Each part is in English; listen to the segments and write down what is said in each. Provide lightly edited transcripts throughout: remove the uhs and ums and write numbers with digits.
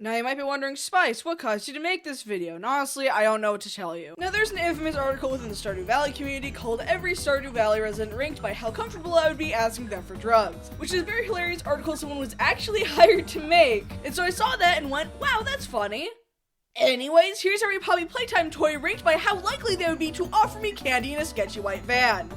Now you might be wondering, Spice, what caused you to make this video? And honestly, I don't know what to tell you. Now there's an infamous article within the Stardew Valley community called "Every Stardew Valley Resident Ranked by How Comfortable I Would Be Asking Them for Drugs," which is a very hilarious article someone was actually hired to make. And so I saw that and went, wow, that's funny. Anyways, here's every Poppy Playtime toy ranked by how likely they would be to offer me candy in a sketchy white van.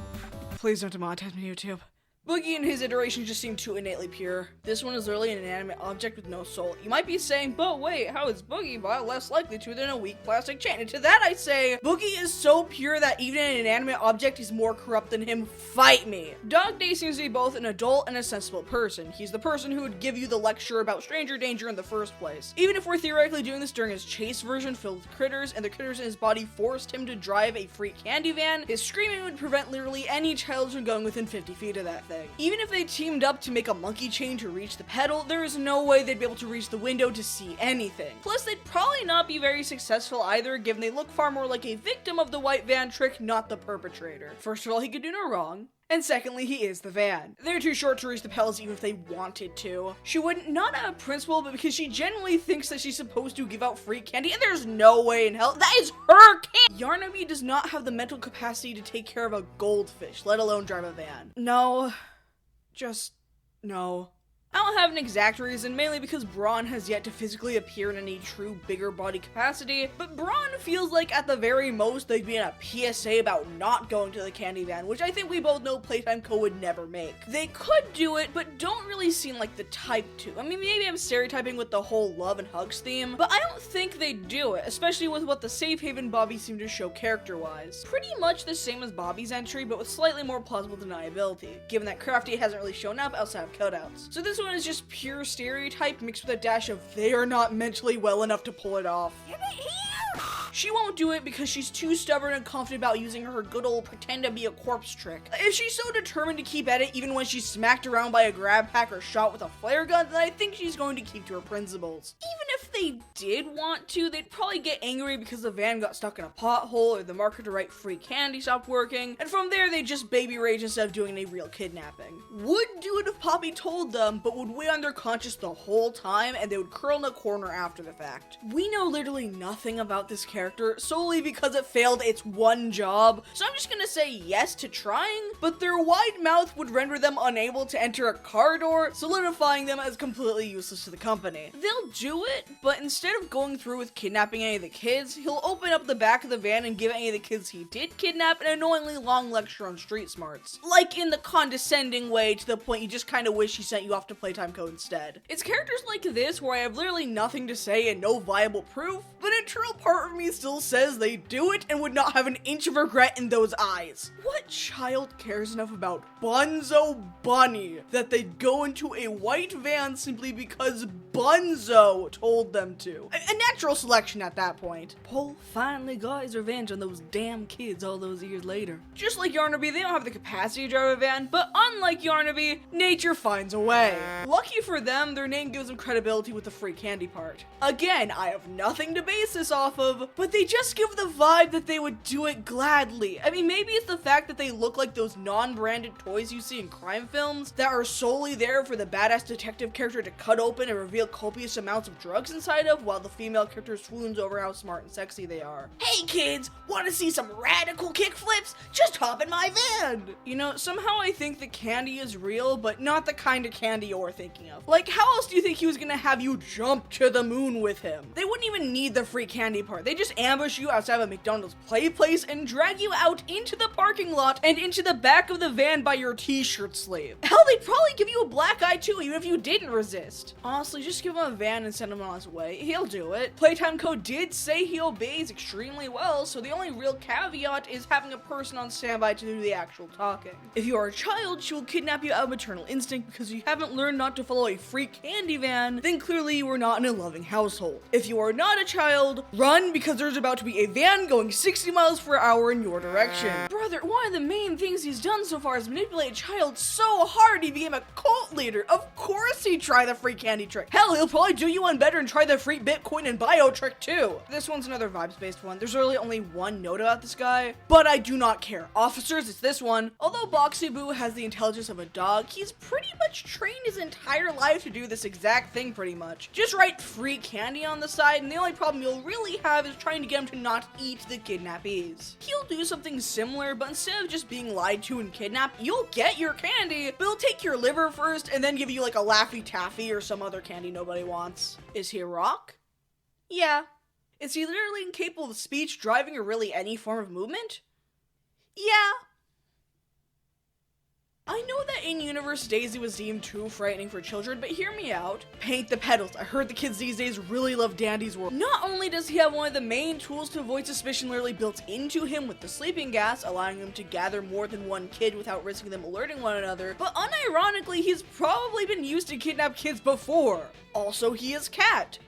Please don't demonetize me, YouTube. Boogie and his iterations just seem too innately pure. This one is literally an inanimate object with no soul. You might be saying, but wait, how is Boogie Bot less likely to than a weak plastic chain? And to that I say, Boogie is so pure that even an inanimate object is more corrupt than him. Fight me! Dog Day seems to be both an adult and a sensible person. He's the person who would give you the lecture about stranger danger in the first place. Even if we're theoretically doing this during his chase version filled with critters, and the critters in his body forced him to drive a free candy van, his screaming would prevent literally any child from going within 50 feet of that thing. Even if they teamed up to make a monkey chain to reach the pedal, there is no way they'd be able to reach the window to see anything. Plus, they'd probably not be very successful either, given they look far more like a victim of the white van trick, not the perpetrator. First of all, he could do no wrong. And secondly, he is the van. They're too short to reach the pedals even if they wanted to. She wouldn't, not out of principle, but because she genuinely thinks that she's supposed to give out free candy, and there's no way in hell that is her candy! Yarnaby does not have the mental capacity to take care of a goldfish, let alone drive a van. No. Just no. I don't have an exact reason, mainly because Braun has yet to physically appear in any true bigger body capacity, but Braun feels like at the very most they'd be in a PSA about not going to the candy van, which I think we both know Playtime Co. would never make. They could do it, but don't really seem like the type to. I mean, maybe I'm stereotyping with the whole love and hugs theme, but I don't think they'd do it, especially with what the Safe Haven Bobby seemed to show character-wise. Pretty much the same as Bobby's entry, but with slightly more plausible deniability, given that Crafty hasn't really shown up outside of cutouts. So this one is just pure stereotype mixed with a dash of they are not mentally well enough to pull it off. She won't do it because she's too stubborn and confident about using her good old pretend to be a corpse trick. If she's so determined to keep at it even when she's smacked around by a grab pack or shot with a flare gun, then I think she's going to keep to her principles. Even if they did want to, they'd probably get angry because the van got stuck in a pothole or the marker to write free candy stopped working, and from there they'd just baby rage instead of doing a real kidnapping. Would do it if Poppy told them, but would weigh on their conscience the whole time and they would curl in a corner after the fact. We know literally nothing about this character solely because it failed its one job, so I'm just gonna say yes to trying, but their wide mouth would render them unable to enter a car door, solidifying them as completely useless to the company. They'll do it, but instead of going through with kidnapping any of the kids, he'll open up the back of the van and give any of the kids he did kidnap an annoyingly long lecture on street smarts. Like in the condescending way to the point you just kinda wish he sent you off to Playtime Co. instead. It's characters like this where I have literally nothing to say and no viable proof, but an internal part of me still says they do it and would not have an inch of regret in those eyes. What child cares enough about Bunzo Bunny that they'd go into a white van simply because Bunzo told them to? A natural selection at that point. Paul finally got his revenge on those damn kids all those years later. Just like Yarnaby, they don't have the capacity to drive a van, but unlike Yarnaby, nature finds a way. Lucky for them, their name gives them credibility with the free candy part. Again, I have nothing to base this off of, but they just give the vibe that they would do it gladly. I mean, maybe it's the fact that they look like those non-branded toys you see in crime films that are solely there for the badass detective character to cut open and reveal copious amounts of drugs inside of, while the female character swoons over how smart and sexy they are. Hey kids, want to see some radical kickflips? Just hop in my van! You know, somehow I think the candy is real, but not the kind of candy you're thinking of. Like, how else do you think he was gonna have you jump to the moon with him? They wouldn't even need the free candy part. They just ambush you outside of a McDonald's play place and drag you out into the parking lot and into the back of the van by your t-shirt sleeve. Hell, they'd probably give you a black eye too, even if you didn't resist. Honestly, just give him a van and send him on his way. He'll do it. Playtime Co. did say he obeys extremely well, so the only real caveat is having a person on standby to do the actual talking. If you are a child, she will kidnap you out of maternal instinct because you haven't learned not to follow a free candy van, then clearly you are not in a loving household. If you are not a child, child, run because there's about to be a van going 60 miles per hour in your direction. Brother, one of the main things he's done so far is manipulate a child so hard he became a cult leader. Of course he'd try the free candy trick. Hell, he'll probably do you one better and try the free Bitcoin and bio trick too. This one's another vibes-based one. There's really only one note about this guy, but I do not care. Officers, it's this one. Although Boxy Boo has the intelligence of a dog, he's pretty much trained his entire life to do this exact thing pretty much. Just write free candy on the side, and the only problem you'll really have is trying to get him to not eat the kidnappees. He'll do something similar, but instead of just being lied to and kidnapped, you'll get your candy, but he'll take your liver first and then give you like a Laffy Taffy or some other candy nobody wants. Is he a rock? Yeah. Is he literally incapable of speech, driving, or really any form of movement? Yeah. I know that in universe Daisy was deemed too frightening for children, but hear me out. Paint the petals. I heard the kids these days really love Dandy's World. Not only does he have one of the main tools to avoid suspicion literally built into him with the sleeping gas, allowing him to gather more than one kid without risking them alerting one another, but unironically, he's probably been used to kidnap kids before. Also, he is Cat.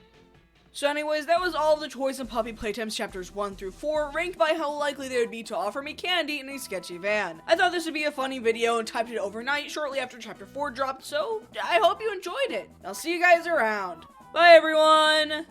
So anyways, that was all of the toys in Poppy Playtime's chapters 1 through 4, ranked by how likely they would be to offer me candy in a sketchy van. I thought this would be a funny video and typed it overnight shortly after chapter 4 dropped, so I hope you enjoyed it. I'll see you guys around. Bye everyone!